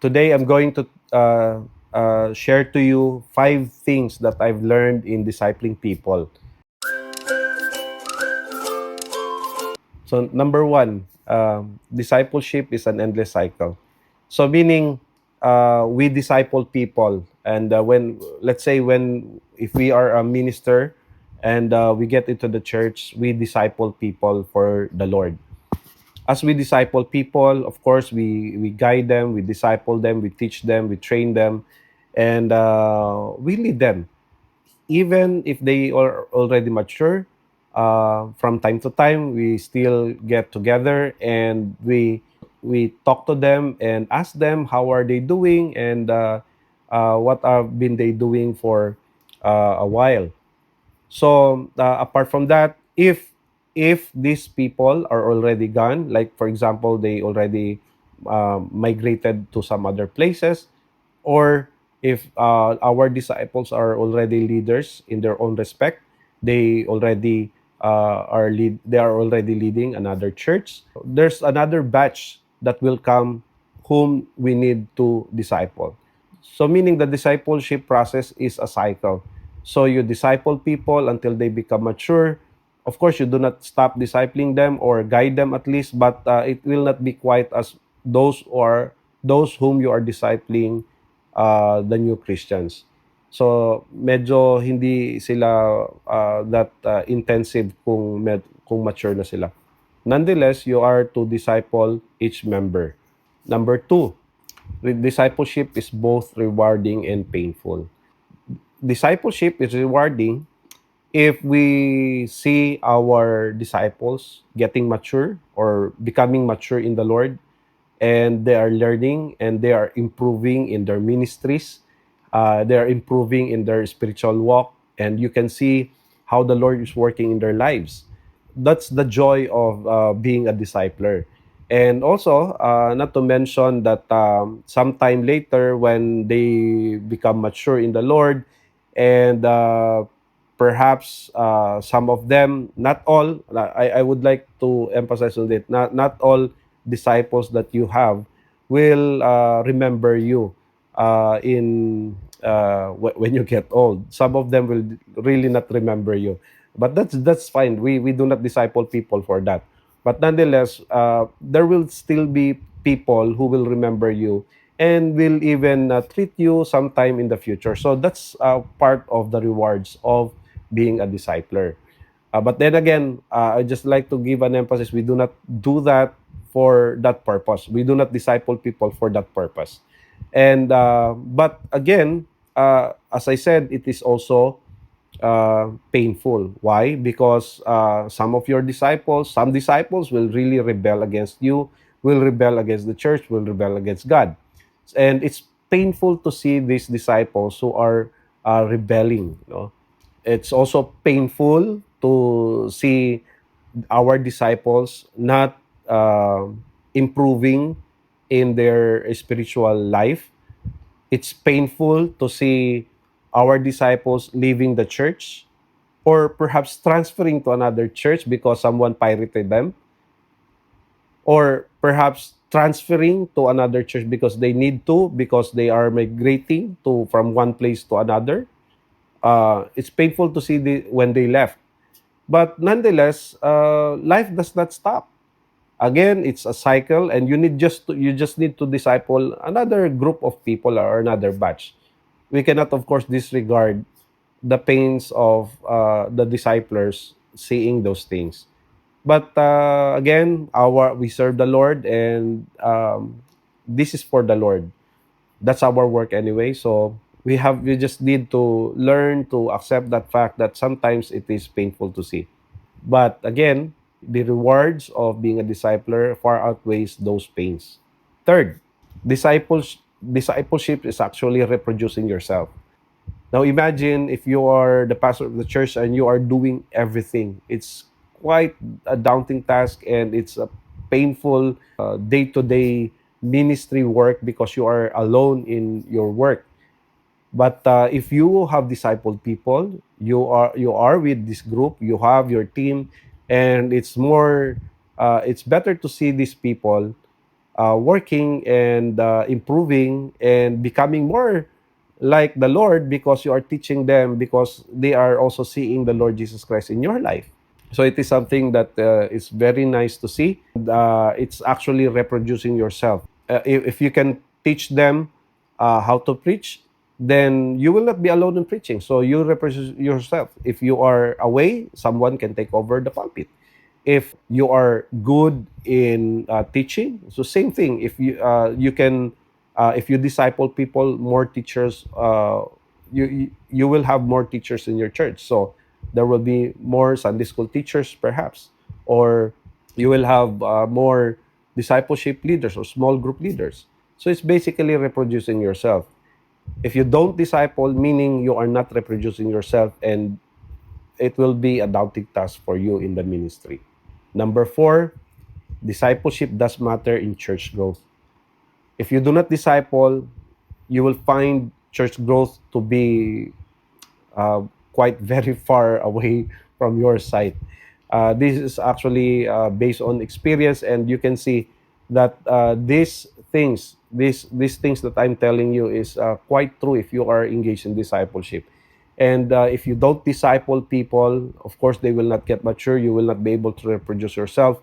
Today, I'm going to share to you 5 things that I've learned in discipling people. So, number one, discipleship is an endless cycle. So, meaning we disciple people, and let's say, if we are a minister and we get into the church, we disciple people for the Lord. As we disciple people, of course, we guide them, we disciple them, we teach them, we train them, and we lead them. Even if they are already mature, from time to time, we still get together and we talk to them and ask them how are they doing and what have been they doing for a while. So apart from that, if these people are already gone, like for example, they already migrated to some other places, or if our disciples are already leaders in their own respect, they already they are already leading another church. There's another batch that will come whom we need to disciple. So meaning the discipleship process is a cycle. So you disciple people until they become mature. Of course, you do not stop discipling them or guide them at least, but it will not be quite as those whom you are discipling, the new Christians. So medyo hindi sila that intensive kung mature na sila. Nonetheless, you are to disciple each member. Number two, discipleship is both rewarding and painful. Discipleship is rewarding if we see our disciples getting mature or becoming mature in the Lord, and they are learning and they are improving in their ministries, they are improving in their spiritual walk, and you can see how the Lord is working in their lives. That's the joy of being a discipler. And also, not to mention that sometime later, when they become mature in the Lord, and perhaps some of them, not all, I would like to emphasize on it, not all disciples that you have will remember you when you get old. Some of them will really not remember you, but that's fine. We do not disciple people for that. But nonetheless, there will still be people who will remember you and will even treat you sometime in the future. So that's part of the rewards of being a discipler. But then again, I just like to give an emphasis. We do not do that for that purpose. We do not disciple people for that purpose. And but again, as I said, it is also painful. Why? Because some disciples will really rebel against you, will rebel against the church, will rebel against God. And it's painful to see these disciples who are rebelling. It's also painful to see our disciples not improving in their spiritual life. It's painful to see our disciples leaving the church or perhaps transferring to another church because someone pirated them, or perhaps transferring to another church because they need to, because they are migrating to from one place to another. It's painful to see when they left. But nonetheless, life does not stop. Again, it's a cycle, and you just need to disciple another group of people or another batch. We cannot, of course, disregard the pains of the disciplers seeing those things. But again, we serve the Lord, and this is for the Lord. That's our work anyway. So we just need to learn to accept that fact that sometimes it is painful to see. But again, the rewards of being a discipler far outweighs those pains. Third, discipleship is actually reproducing yourself. Now imagine if you are the pastor of the church and you are doing everything. It's quite a daunting task, and it's a painful day-to-day ministry work because you are alone in your work. But if you have discipled people, you are with this group, you have your team, and it's better to see these people working and improving and becoming more like the Lord, because you are teaching them, because they are also seeing the Lord Jesus Christ in your life. So it is something that is very nice to see. It's actually reproducing yourself. If you can teach them how to preach, then you will not be alone in preaching. So you represent yourself. If you are away, someone can take over the pulpit. If you are good in teaching, so same thing. If you can, if you disciple people, more teachers, you will have more teachers in your church. So there will be more Sunday school teachers, perhaps, or you will have more discipleship leaders or small group leaders. So it's basically reproducing yourself. If you don't disciple, meaning you are not reproducing yourself, and it will be a daunting task for you in the ministry. Number four, discipleship does matter in church growth. If you do not disciple, you will find church growth to be uh, quite very far away from your site. This is actually based on experience, and you can see that these things that I'm telling you is quite true if you are engaged in discipleship. And if you don't disciple people, of course, they will not get mature. You will not be able to reproduce yourself,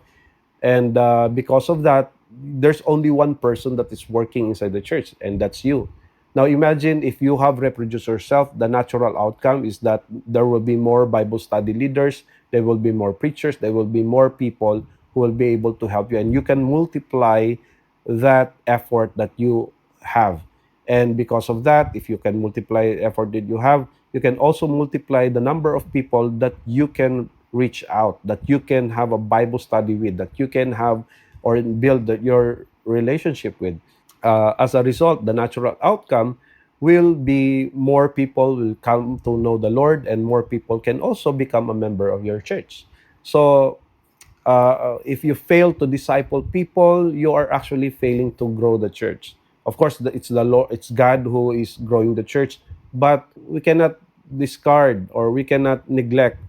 and because of that, there's only one person that is working inside the church, and that's you. Now imagine if you have reproduced yourself, the natural outcome is that there will be more Bible study leaders, there will be more preachers, there will be more people who will be able to help you, and you can multiply that effort that you have. And because of that, if you can multiply the effort that you have, you can also multiply the number of people that you can reach out, that you can have a Bible study with, that you can have or build your relationship with. As a result, the natural outcome will be more people will come to know the Lord, and more people can also become a member of your church. So if you fail to disciple people, you are actually failing to grow the church. Of course, it's the Lord, it's God who is growing the church, but we cannot discard, or we cannot neglect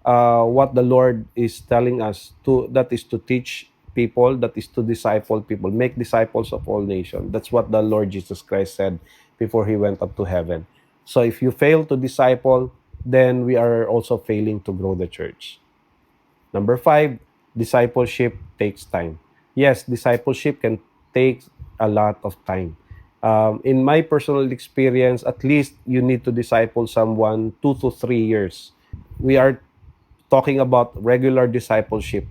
what the Lord is telling us to. That is to teach people, that is to disciple people, make disciples of all nations. That's what the Lord Jesus Christ said before he went up to heaven. So if you fail to disciple, then we are also failing to grow the church. Number five, discipleship takes time. Yes, discipleship can take a lot of time. In my personal experience, at least you need to disciple someone 2 to 3 years. We are talking about regular discipleship,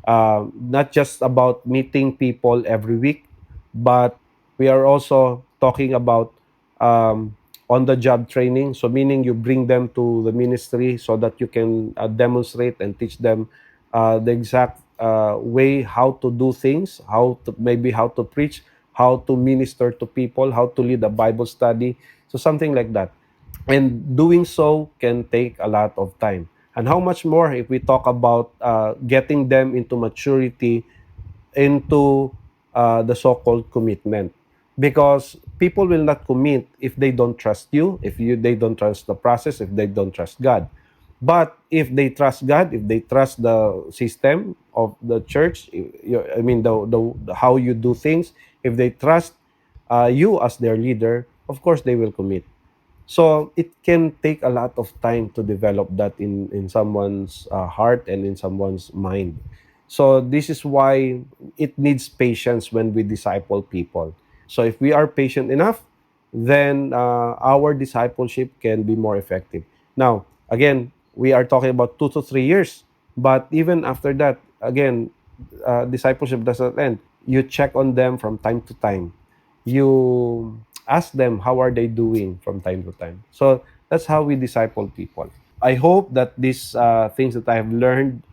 not just about meeting people every week, but we are also talking about on-the-job training. So, meaning you bring them to the ministry so that you can demonstrate and teach them the exact way how to do things, how to maybe how to preach, how to minister to people, how to lead a Bible study. So, something like that. And doing so can take a lot of time. And how much more if we talk about getting them into maturity, into the so-called commitment. Because people will not commit if they don't trust you, if they don't trust the process, if they don't trust God. But if they trust God, if they trust the system of the church, I mean the how you do things, if they trust you as their leader, of course they will commit. So it can take a lot of time to develop that in someone's heart and in someone's mind. So this is why it needs patience when we disciple people. So if we are patient enough, then our discipleship can be more effective. Now, again, we are talking about 2 to 3 years, but even after that, again, discipleship does not end. You check on them from time to time. You ask them how are they doing from time to time. So that's how we disciple people. I hope that these things that I have learned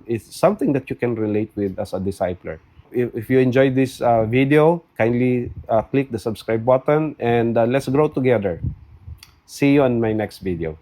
is something that you can relate with as a discipler. If you enjoyed this video, kindly click the subscribe button, and let's grow together. See you on my next video.